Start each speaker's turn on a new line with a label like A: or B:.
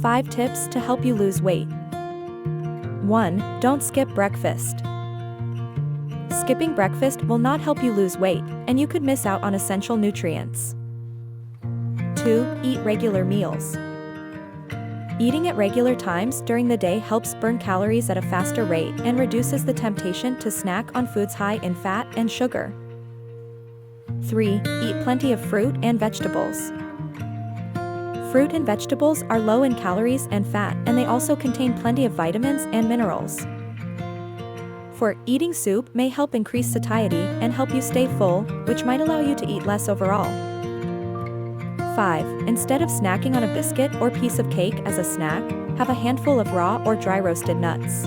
A: 5 tips to help you lose weight. 1. Don't skip breakfast. Skipping breakfast will not help you lose weight, and you could miss out on essential nutrients. 2. Eat regular meals. Eating at regular times during the day helps burn calories at a faster rate and reduces the temptation to snack on foods high in fat and sugar. 3. Eat plenty of fruit and vegetables. Fruit and vegetables are low in calories and fat, and they also contain plenty of vitamins and minerals. 4. Eating soup may help increase satiety and help you stay full, which might allow you to eat less overall. 5. Instead of snacking on a biscuit or piece of cake as a snack, have a handful of raw or dry roasted nuts.